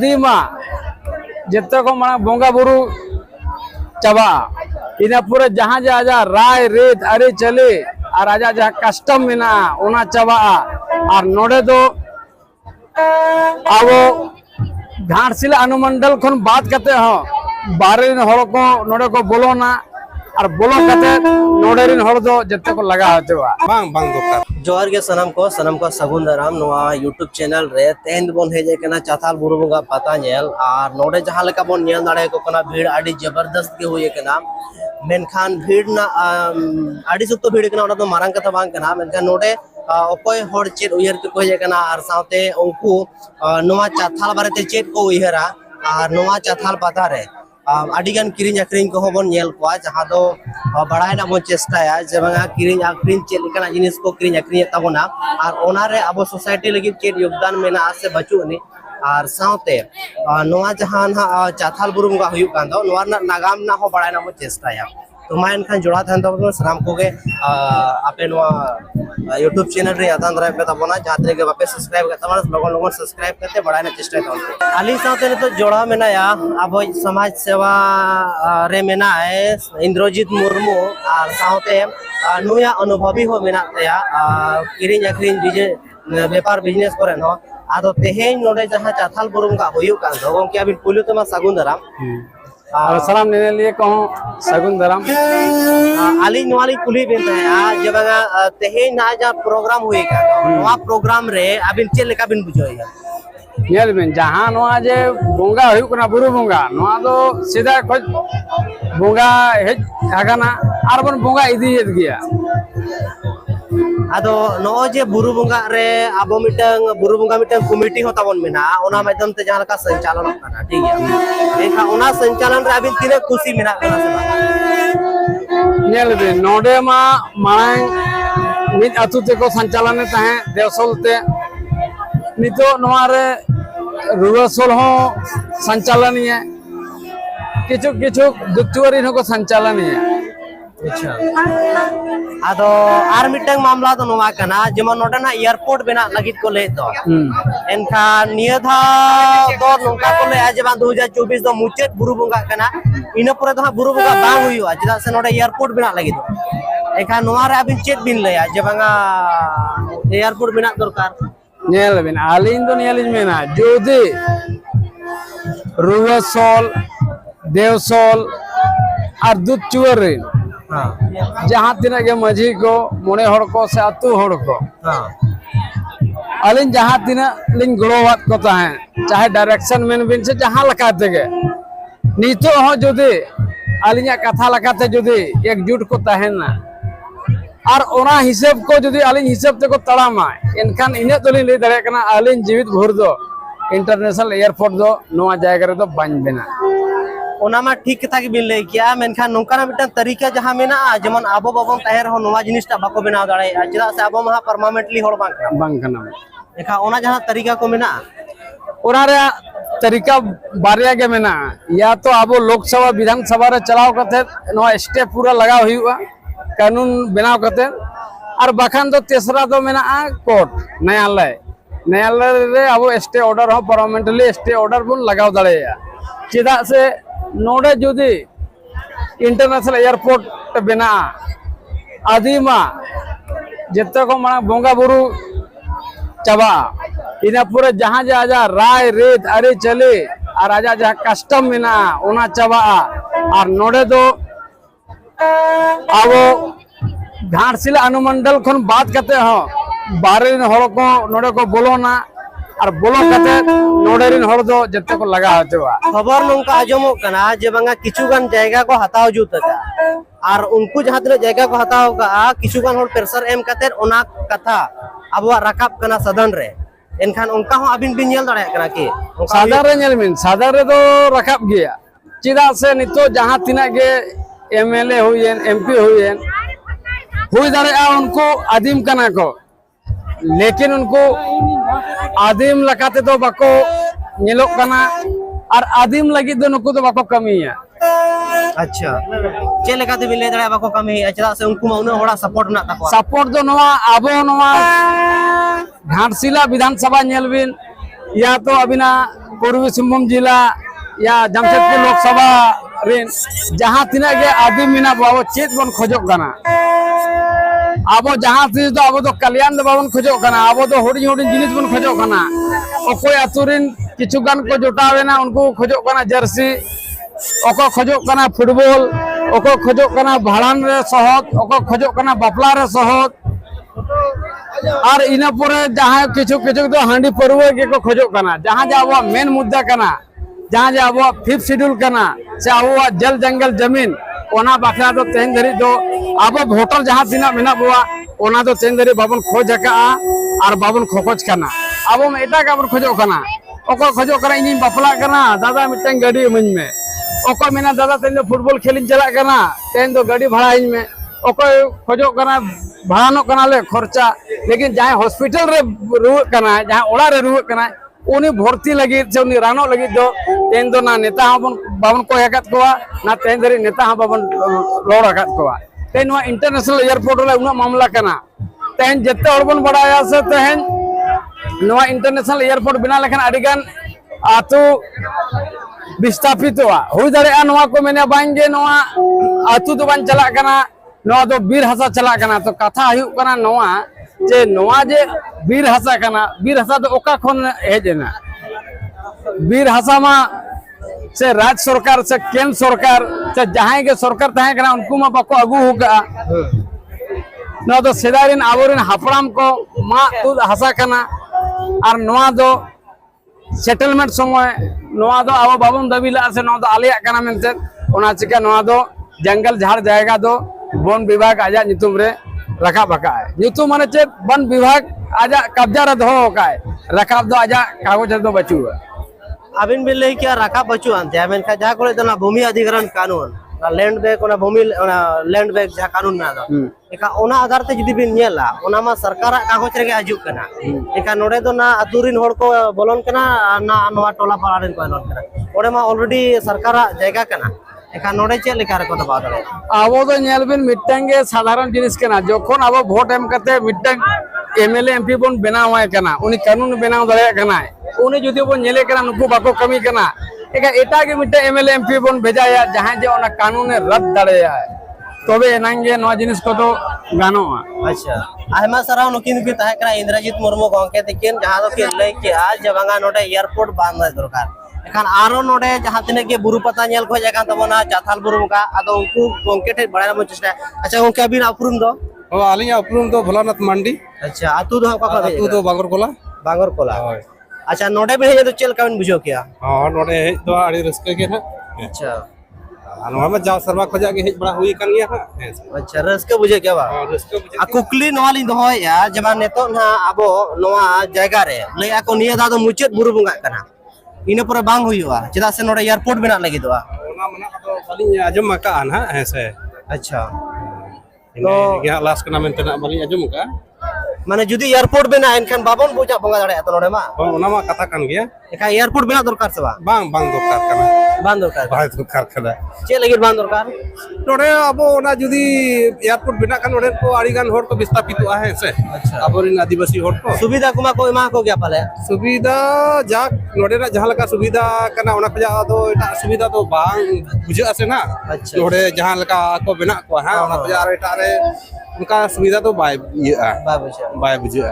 आदिमा जिते को माना बोंगा बुरु चाबा इन पूरे जहाँ जहाँ राय रीत आरी चली और आजा जहाँ कस्टम मेना उना चाबा और नोडे दो अब घाटशिला अनुमंडल खन बात करते हो बारे हड़ को नोडे को बोलोना और बोलो करते नोडे रिन हड़ दो जते को लगा होते हुआ बांग बांग दोकार जोहर के सनम को सगुन दाराम नोआ यूट्यूब चैनल रे तेन बोन हेजे कना चाथाल बुरु बंगा पता नेल और नोडे जहां लेका बोन नेल दाड़े को कना भीड़ आडी जबरदस्त के हुए कना मेनखान भीड़ ना आडी सुक्तो भीड़ कना ओना तो मारंग कथा बांग कना मेनखान नोडे अकोय हर चेत उयहर को हेजे कना और साथे उनको नोआ चाथाल बारेते चेत को उयहरा और नोआ चाथाल पता रे आडिगान किरिंग आक्रिंग को होबन नेल को जहां दो बड़ाई ना बन चेष्टाया जबंगा किरिंग आक्रिंग चेत लेकना जिनिस को किरिंग आक्रिंग ताबोना और ओना रे अब सोसाइटी लगी चेत योगदान मेना से बचुनी और साथे नोआ जहां चाथाल बुरुम का हुयु कान दो नोआ नागाम ना हो बड़ाई ना बन चेष्टाया तो मैं इनखान जोड़ा था तो सलाम को गे आपे नोआ यूट्यूब चैनल रे आदान द्राय पे ताबोना जहां तरे के बापे सब्सक्राइब करता लोगन लोगन सब्सक्राइब करते बड़ाई ना चेष्टा था आली साथे ने तो जोड़ा मेनाया अब समाज सेवा रे मेना है इंद्रजीत मुर्मू और साथे नुया अनुभवी हो मेना तया किरिंग आक्रिंग व्यापार बिजनेस करे न आदो तेहेन नोडे जहां चाथाल बुरुम का हुयु कान दो गंके अबिन पुलु तमा सागुन दाराम और सलाम लेने लिए कहूँ सगुन दाराम आली नवाली कुली बिन है जब तेहेन ना जा प्रोग्राम हुए का नवा प्रोग्राम रे अबिन चेल लेका बिन बुझोया नेल बिन जहां नवा जे बोंगा हुयु कना बुरु बोंगा नवा दो सीधा खोज बोंगा हेज आगाना आर बन बोंगा इदीयत गया आदो नो जे बुरु बोंगा रे आबो मिटंग बुरु बोंगा मिटंग कमिटी होता बन मेना ओना माध्यम ते जहां का संचालन करना ठीक है एखा ओना संचालन रे अबिन तिने खुशी मेना कना से नेल बिन नोडे मा मांग मित अतु ते को संचालन ताहे देवसल ते नितो नोआ रे रुवासल हो संचालनीय किछु किछु दुतुवरी को संचालनीय अच्छा आदो आर मिटंग मामला तो नोवा कना जेमन नोडना एयरपोर्ट बेना लगित को ले तो एनखा नियधा दो नोका को ले आज बा 2024 दो मुचेत बुरु बंगा कना इना पुरे तो बुरु बंगा बांग हुइयो चदा से नोडे एयरपोर्ट बेना लगित एखा नोवा रे अबिन चेत बिन लेया जे बांगा एयरपोर्ट बेना दरकार नेल बिन आलिन तो नेल मेना जोदि रुवासल देवसल और दूध चुवरी जहाँ तीना के मझी को मोने हड़ को से अतु हड़ को अलिन जहाँ तीना लिंग गड़ोवात को ताहे चाहे डायरेक्शन मेन बिन से जहाँ लकाते के नीतो हो जुदी अलिया कथा लकाते जुदी एकजुट को ताहे ना और ओना हिसाब को जुदी अलिन हिसाब ते को तड़ामा इनखान इने तो ले दरे कना अलिन जीवित भर दो इंटरनेशनल एयरपोर्ट दो नोआ जायगा रे दो बन बेना ओनामा ठीक कथा के बिन ले किया मेनखान नोंकाना मिटन तरीका जहां मेना जेमन आबो बाबन ताहेर हो नोवा जिनिसटा बाको बेना दाड़े चदा से आबो महा परमानेंटली होड़ बांग कना एखा ओना जहां तरीका को मेना ओना रे तरीका बारिया के मेना या तो आबो लोकसभा विधानसभा रे चलाव कते नोआ स्टेप पूरा लगाव हुआ कानून बनाव कते और बखान तो तेसरा तो मेना कोर्ट न्यायालय रे आबो स्टे ऑर्डर हो परमानेंटली स्टे ऑर्डर बन लगाव दाड़े चदा से नोडे जुदी इंटरनेशनल एयरपोर्ट बना आदिमा जिते को माना बोंगा बुरु चाबा इन पूरे जहाँ जहाँ राय रीत आरी चली और आजा जहाँ कस्टम मेना उना चाबा और नोडे दो अब घाटशिला अनुमंडल खन बात करते हो बारे हड़ को नोडे को बोलोना और बोलो करते नोडे रिन हड़ दो जते को लगा होते हुआ खबर नोंका आजमो कना जे बांगा किछुगान जायगा को हताव जुतता और उनको जहां तक जायगा को हताव का किछुगान हड़ प्रेशर एम कते ओना कथा अबवा राकाब कना सदन रे एनखान उनका हो अबिन बिन नेल दाड़े कना कि सादर रे नेल मिन सादर रे तो राकाब गया चिदा से नितो जहां तिना के एमएलए हुईन एमपी हुईन हुई दाड़े उनको आदिम कना को लेकिन उनको आदिम लगाते तो बाको नेलो कना और आदिम लगी दो नुकु तो बाको कमी है अच्छा चे लेकाते बिन ले दाड़े बाको कमी है चदा से उनको उना होड़ा सपोर्ट ना ताको सपोर्ट दो नवा आबो नवा घाटशिला विधानसभा नेल बिन या तो अबिना पूर्वी सिंहभूम जिला या जमशेदपुर लोकसभा रेन जहां तीना के आदमी मिना बाबो चेत बन खोजोग कना आबो जहां तीस दो आबो तो कल्याण दो बाबन खोजोग कना आबो तो हुडिंग हुडिंग जिनिस बन खोजोग कना ओकोय अतुरिन किछु गान को जोटावेना उनको खोजोग कना जर्सी ओको खोजोग कना फुटबॉल ओको खोजोग कना भाड़ान रे सहत ओको खोजोग कना बापला रे सहत और इना परे जहां किछु किछु तो हांडी परवे के को खोजोग कना जहां जे आबो मेन मुद्दा कना जहां जे आबो 5th शेड्यूल कना से आबो जल जंगल जमीन ओना बाखरा तो तेन धरी दो आबो होटल जहां तिना मेना बुआ ओना तो तेन धरी बाबन खोज का और बाबन खोज कना आबो में एटा का खोजोग कना ओको खोजोग कना इन बापला कना दादा मिटन गाड़ी इमन में ओको मेना दादा तेन दो फुटबॉल खेलिन चला कना तेन दो गाड़ी भाड़ा इन में ओको खोजोग कना भाड़ानो कना ले खर्चा लेकिन जहां हॉस्पिटल रे रुआ कना जहां ओड़ा रे रुआ कना उनी भर्ती लगी से उनी रानो लगी दो तेन दो ना नेता हबन बाबन को हकत कोआ ना तेन धरी नेता ह बाबन रोड हकत कोआ तेन वा इंटरनेशनल एयरपोर्ट रे उना मामला कना तेन जत्ते हड़बन बड़ाया से तेन नवा इंटरनेशनल एयरपोर्ट बिना लेखन अडिगान आतु विस्थापित हुई दाड़ेया नवा को मेने बांगे नवा आतु दो बान चला कना नवा दो बीर हसा चला कना तो कथा हुई कना नवा जे नवा जे बीर हसा दो ओका खन हेजना बीर हसा मा से राज्य सरकार से केंद्र सरकार से जहां के सरकार तहे कना उनको मा बाको अगु होगा नवा दो सेदारिन आवरिन हापराम को मा तुद हसा कना और नवा दो सेटलमेंट समय नवा दो आबो बाबन दाबिला से नवा दो आलिया कना मेनते ओना चिका नवा दो जंगल झाड़ जाएगा दो वन विभाग आजा नितुम रे रखा बका है नितुम माने चे वन विभाग आजा कब्जा रे दो का है रखाब दो आजा कागज दो बचू अबिन बिल लई क्या रखा बचु आनते आमेन का जा कोले तना भूमि अधिग्रहण कानून लैंड बैक ओना भूमि लैंड बैक जा कानून ना दो एका ओना आधार ते जदी बिन नेला ओना मा सरकार कागज रे आजु कना एका नोडे दो ना अतुरिन होड़ को बोलन कना ना नवा टोला पाड़न को बोलन कना ओडे मा ऑलरेडी सरकार जायगा कना एका नोडे चे लेका रे को दबा दरे आबो तो नेलबिन मिटंगे साधारण जिनिस कना जोखन आबो वोट एम करते मिटंग एमएलए एमपी बन बनावाय कना उनी कानून बनाव दरे कना उनी जदी बन नेले कना नुकु बाको कमी कना एका एटा के मिटे एमएलए एमपी बन भेजाया जहां जे ओना कानून रद्द दरेया तबे एनांगे नवा जिनिस को तो गानोआ अच्छा आयमा सराव नुकिन के तहे कना इंद्रजीत मुर्मू गंके तकिन जहां दो के लई के आज जबांगा नोडे एयरपोर्ट बांध दरकार एखान आरो नोडे जहां तिने के बुरु पता नेल को जागा तबना चाथाल बुरु का आदो उनको गंके ठे बड़ा मो चेष्टा अच्छा गंके बिन अपरुम दो ओ आलिया उपरुम तो भोलानाथ मंडी अच्छा आतु दो का आतु तो बांगरकोला अच्छा नोडे भी हे तो चल का बुझो क्या हां नोडे हे तो आड़ी रस्के के ना अच्छा अनवा में जाव सरवा खजा के हे बड़ा हुई कर लिया हां अच्छा रस्के बुझे क्या बा हां रस्के बुझे आ कुकली नवाली दो या जमा नेतो ना आबो नवा जायगा रे ले को निया दा तो मुचेत बुरु बुंगा कना इने पर बांग हुईवा चदा से नोडे एयरपोर्ट बना लगी दो ओना मना तो बाली आजम का आन हां ऐसे अच्छा तो या लास्ट का मेंते ना बाली आजम का माने जुदी एयरपोर्ट बना एनखान बाबन बुझा बंगा दाड़े तो नोडे मा ओना मा कथा कान गया एका एयरपोर्ट बना दरकार से बा बांग दरकार कना बांग दरकार कना चे लगी बांग दरकार नोडे अबो ओना जुदी एयरपोर्ट बना का नोडे को आड़ीगान होड़ को विस्थापित हुआ है से अच्छा अबोरिन आदिवासी होड़ को सुविधा कुमा को मा को गया पाले सुविधा जा नोडे ना जहां लका सुविधा कना ओना खजा दो एटा सुविधा तो बांग बुझा से ना अच्छा नोडे जहां लका को बना को हां ओना खजा रे एटा रे उनका सुविधा तो बाय बुझा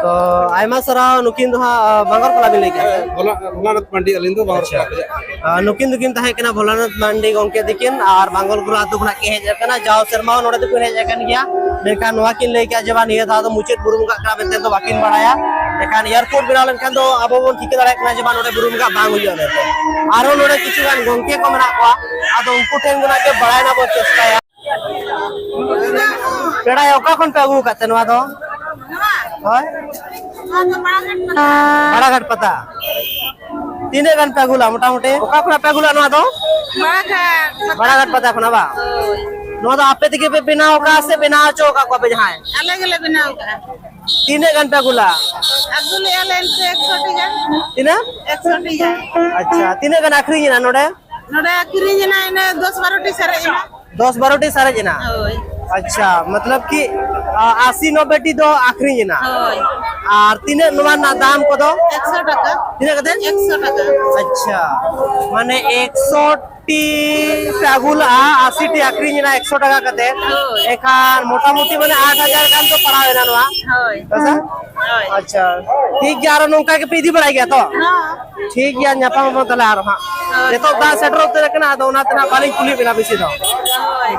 तो आयमा सरा नुकिन दो बांगरकोला भी लेके भोलानाथ मंडी अलिन दो बांगरकोला नुकिन दुकिन तहे कना भोलानाथ मंडी गंके दिकिन और बांगरकोला तो बना के हेज कना जाओ शर्मा नोडे तो हेज कन गया लेकिन नवा किन लेके जवान ये था तो मुचेत बुरुमगा कना बेते तो बाकिन बढ़ाया लेकिन एयरपोर्ट बना लेन तो अब बोन ठीक दाड़े कना जवान नोडे बुरुमगा बांग हुई ने आरो नोडे किछु गान गंके को मना को आदो उनको टेन गुना के बढ़ाय ना बो चेष्टा पेड़ा ओका खन पे अगु काते नवा दो होय बड़ा घाट पता तीने गन पे अगुला मोटा मोटे ओका खन पे अगुला नवा दो बड़ा घाट पता खना बा नवा दो आपे दिके पे बिना ओका से बिना चो का को पे जहां अलग अलग बिना होगा तीने गन पे अगुला अगुले एलेन से 100 जा तीने 100 जा अच्छा तीने गन आखरी ना नोडे नोडे आखरी जना इने 10 12 टी सरे 10 12 टी सारे जना ओय अच्छा मतलब कि 80-90 टी दो आखरी जना होय और तीने नवा ना दाम को दो 100 টাকা तीने कते 100 টাকা अच्छा माने 100 टी टागुला 80 टी आखरी जना 100 টাকা कते एखान मोटा मोटी माने 8000 कान तो पड़ा है ना नवा होय ऐसा होय अच्छा ठीक यार नौका के पीदी बढ़ाई गया तो हां ठीक गया न्यापा में तले आ रहा ये तो दा सेटर होते रखना तो ना तना बालिंग कुली बिना बेसी दो होय